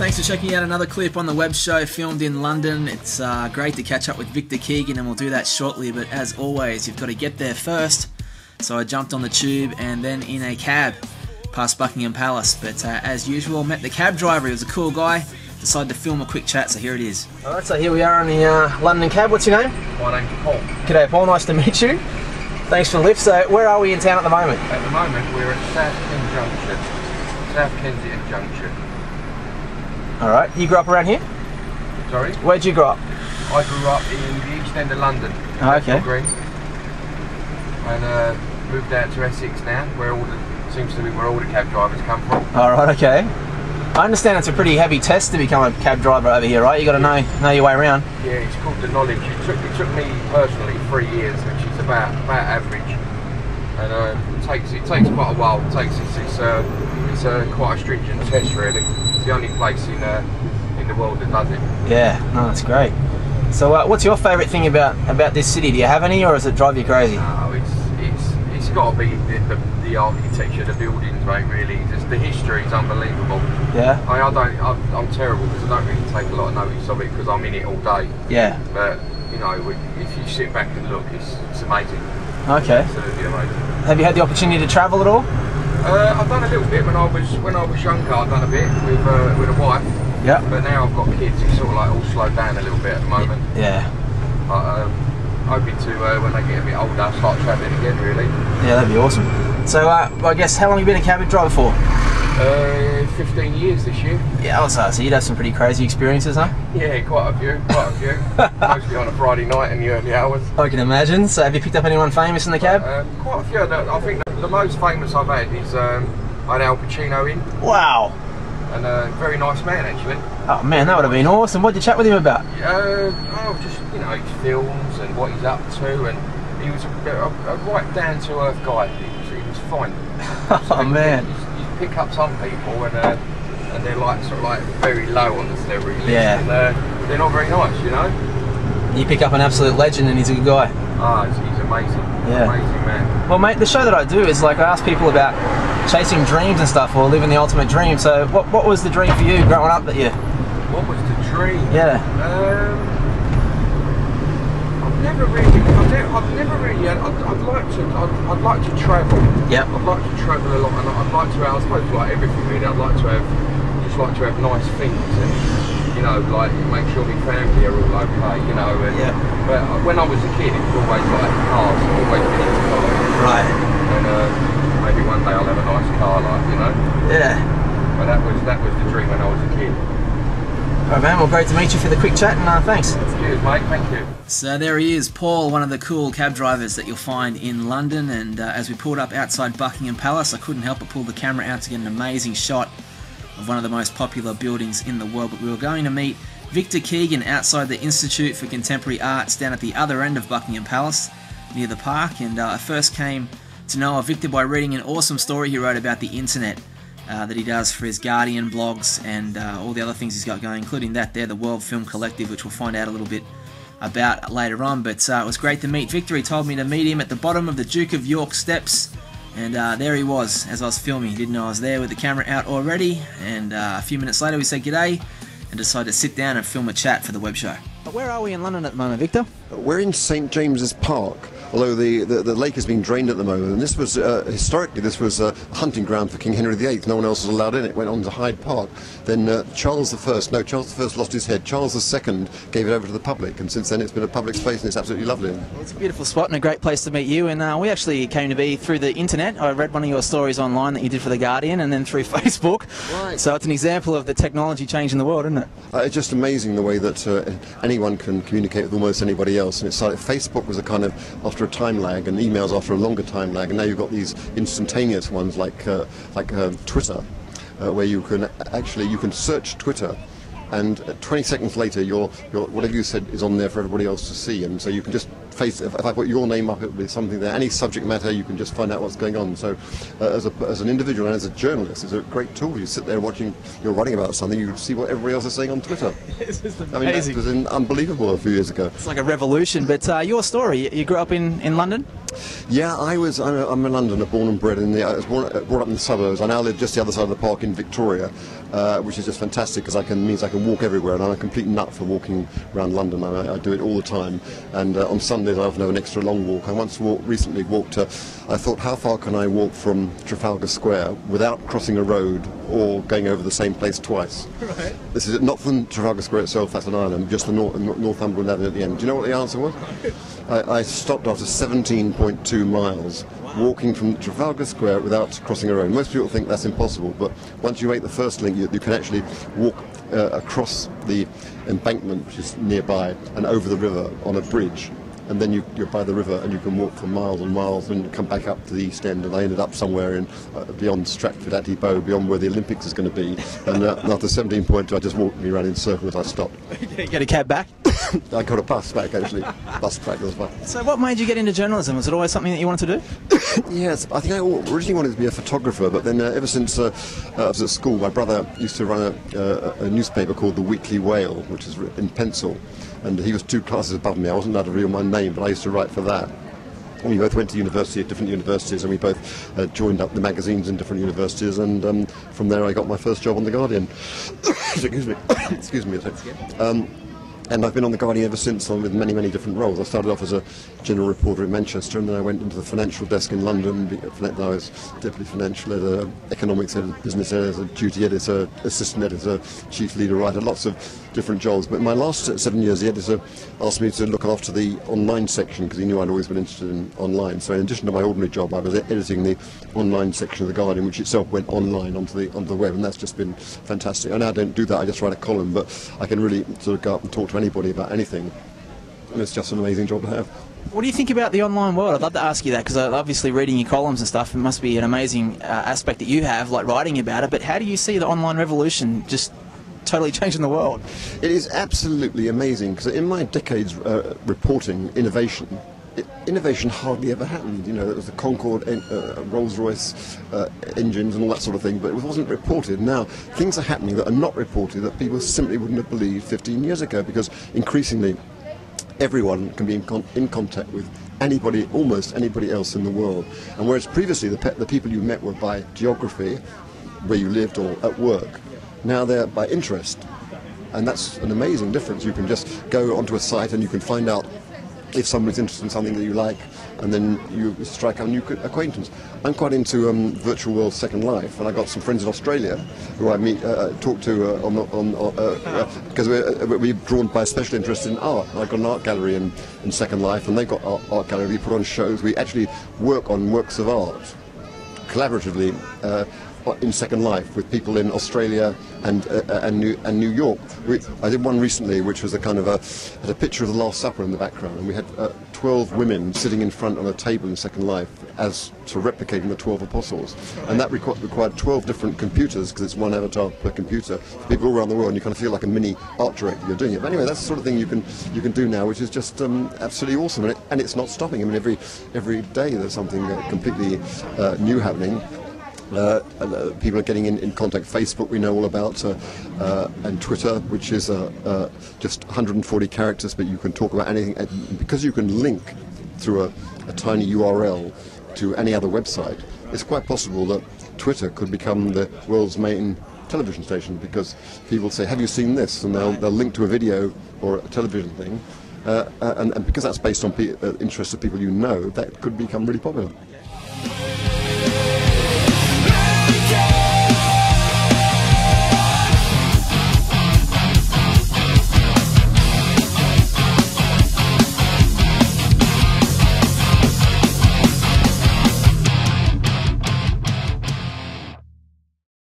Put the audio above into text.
thanks for checking out another clip on the web show filmed in London. It's great to catch up with Victor Keegan, and we'll do that shortly, but as always, you've got to get there first. So I jumped on the tube and then in a cab past Buckingham Palace, but as usual, met the cab driver. He was a cool guy. Decided to film a quick chat, so here it is. Alright, so here we are on the London cab. What's your name? My name's Paul. G'day Paul, nice to meet you. Thanks for the lift. So where are we in town at the moment? At the moment we're at South Kensington Junction. Alright, you grew up around here? Sorry? Where'd you grow up? I grew up in the East End of London. Oh, okay. Green. And moved out to Essex now, where seems to be where all the cab drivers come from. Alright, okay. I understand it's a pretty heavy test to become a cab driver over here, right? You got to know your way around. Yeah, it's called the knowledge. It took me personally 3 years, which is about average. And it takes quite a while. It's quite a stringent test, really. It's the only place in the world that does it. Yeah, no, that's great. So, what's your favourite thing about this city? Do you have any, or does it drive you crazy? No, it's got to be the architecture, the buildings, mate. Really, just the history is unbelievable. Yeah. I'm terrible because I don't really take a lot of notice of it because I'm in it all day. Yeah. But you know, if you sit back and look, it's amazing. Okay. Absolutely amazing. Have you had the opportunity to travel at all? I've done a little bit when I was younger. I've done a bit with a wife. Yeah. But now I've got kids. It's sort of like all slowed down a little bit at the moment. Yeah. Hoping to when they get a bit older, start travelling again. Really. Yeah, that'd be awesome. So I guess how long have you been a cab driver for? 15 years this year. Yeah, so you'd have some pretty crazy experiences, huh? Yeah, quite a few. Mostly on a Friday night in the early hours. I can imagine. So have you picked up anyone famous in the cab? Quite a few. I think the most famous I've had is I had Al Pacino in. Wow. And a very nice man, actually. Oh man, that would have been awesome. What did you chat with him about? Just his films and what he's up to, and he was a right down to earth guy. He was fine. Oh man. You pick up some people and they're sort of very low on the celebrity list, yeah. And they're not very nice, you know. You pick up an absolute legend, and he's a good guy. He's amazing. Yeah. Amazing man. Well, mate, the show that I do is I ask people about chasing dreams and stuff, or living the ultimate dream. So, what was the dream for you growing up? What was the dream? Yeah. I've never really. I'd like to travel. Yep. I'd like to travel a lot, and I'd like to have, I suppose, like everything really. I'd like to have nice things, and make sure my family are all okay, And, yeah. But when I was a kid, it was always like cars. I've always been into cars. Right. And maybe one day I'll have a nice car, Yeah. But that was the dream when I was a kid. Alright man, well great to meet you for the quick chat, and thanks. Cheers mate, thank you. So there he is, Paul, one of the cool cab drivers that you'll find in London, and as we pulled up outside Buckingham Palace, I couldn't help but pull the camera out to get an amazing shot of one of the most popular buildings in the world. But we were going to meet Victor Keegan outside the Institute for Contemporary Arts down at the other end of Buckingham Palace, near the park, and I first came to know of Victor by reading an awesome story he wrote about the internet. That he does for his Guardian blogs and all the other things he's got going, including the World Film Collective, which we'll find out a little bit about later on. But it was great to meet Victor. He told me to meet him at the bottom of the Duke of York steps, and there he was as I was filming. He didn't know I was there with the camera out already, and a few minutes later we said g'day and decided to sit down and film a chat for the web show. But where are we in London at the moment, Victor? We're in St James's Park, although the lake is being drained at the moment, and this was historically this was a hunting ground for King Henry VIII. No one else was allowed in. It went on to Hyde Park. Then Charles I lost his head. Charles II gave it over to the public, and since then it's been a public space, and it's absolutely lovely. Well, it's a beautiful spot and a great place to meet you, and we actually came to be through the internet. I read one of your stories online that you did for The Guardian, and then through Facebook. Right. So it's an example of the technology changing the world, isn't it? It's just amazing the way that anyone can communicate with almost anybody else, and it's like Facebook was a kind of after a time lag, and emails after a longer time lag, and now you've got these instantaneous ones like Twitter, where you can search Twitter, and 20 seconds later your whatever you said is on there for everybody else to see, and so you can just if I put your name up, it would be something there. Any subject matter, you can just find out what's going on. So as an individual and as a journalist, it's a great tool. You sit there watching, you're writing about something, you see what everybody else is saying on Twitter. It's just I mean, that was unbelievable a few years ago. It's like a revolution. But your story, you grew up in London? Yeah, I'm a Londoner, born and bred. I was brought up in the suburbs. I now live just the other side of the park in Victoria, which is just fantastic because means I can walk everywhere, and I'm a complete nut for walking around London. I do it all the time, and on Sundays I often have an extra long walk. I once recently walked. I thought, how far can I walk from Trafalgar Square without crossing a road or going over the same place twice? Right. This is not from Trafalgar Square itself, that's an island, just the Northumberland Avenue at the end. Do you know what the answer was? I stopped after 17.2 miles walking from Trafalgar Square without crossing a road. Most people think that's impossible, but once you make the first link, you can actually walk across the embankment, which is nearby, and over the river on a bridge. And then you're by the river and you can walk for miles and miles and come back up to the East End. And I ended up somewhere in beyond Stratford-atte-Bow, beyond where the Olympics is going to be. And after 17.2, I just walked me around in circles. I stopped. You get a cab back? I got a bus back, actually. Bus back, that was fun. So what made you get into journalism? Was it always something that you wanted to do? Yes, I think I originally wanted to be a photographer, but then ever since I was at school, my brother used to run a newspaper called The Weekly Whale, which is in pencil. And he was 2 classes above me. I wasn't allowed to reveal my name, but I used to write for that. And we both went to university at different universities, and we both joined up the magazines in different universities. And from there, I got my first job on The Guardian. Excuse me. Excuse me a second. And I've been on The Guardian ever since, with many, many different roles. I started off as a general reporter in Manchester, and then I went into the financial desk in London. I was deputy financial editor, economics editor, business editor, duty editor, assistant editor, chief leader writer, lots of different jobs. But in my last 7 years, the editor asked me to look after the online section, because he knew I'd always been interested in online. So in addition to my ordinary job, I was editing the online section of The Guardian, which itself went online onto the web, and that's just been fantastic. I now don't do that, I just write a column, but I can really sort of go up and talk to anybody about anything, and it's just an amazing job to have. What do you think about the online world? I'd love to ask you that, because obviously reading your columns and stuff, it must be an amazing aspect that you have, like writing about it, but how do you see the online revolution just totally changing the world? It is absolutely amazing, because in my decades reporting innovation hardly ever happened. You know, there was the Concorde, Rolls-Royce engines and all that sort of thing, but it wasn't reported. Now, things are happening that are not reported that people simply wouldn't have believed 15 years ago, because increasingly everyone can be in contact with anybody, almost anybody else in the world. And whereas previously the people you met were by geography, where you lived, or at work, now they're by interest. And that's an amazing difference. You can just go onto a site and you can find out if somebody's interested in something that you like, and then you strike out a new acquaintance. I'm quite into virtual world Second Life, and I've got some friends in Australia who I talk to because we're drawn by a special interest in art. I've got an art gallery in Second Life, and they've got art gallery. We put on shows. We actually work on works of art collaboratively in Second Life with people in Australia and New York. I did one recently which was had a picture of the Last Supper in the background, and we had 12 women sitting in front on a table in Second Life as to replicating the 12 apostles, and that required 12 different computers, because it's one avatar per computer for people all around the world, and you kind of feel like a mini art director you're doing it. But anyway, that's the sort of thing you can do now, which is just absolutely awesome, and it's not stopping. I mean, every day there's something completely new happening. People are getting in contact. Facebook we know all about, and Twitter, which is just 140 characters, but you can talk about anything, and because you can link through a tiny URL to any other website, it's quite possible that Twitter could become the world's main television station, because people say, have you seen this, and they'll link to a video or a television thing, and because that's based on interests of people you know, that could become really popular.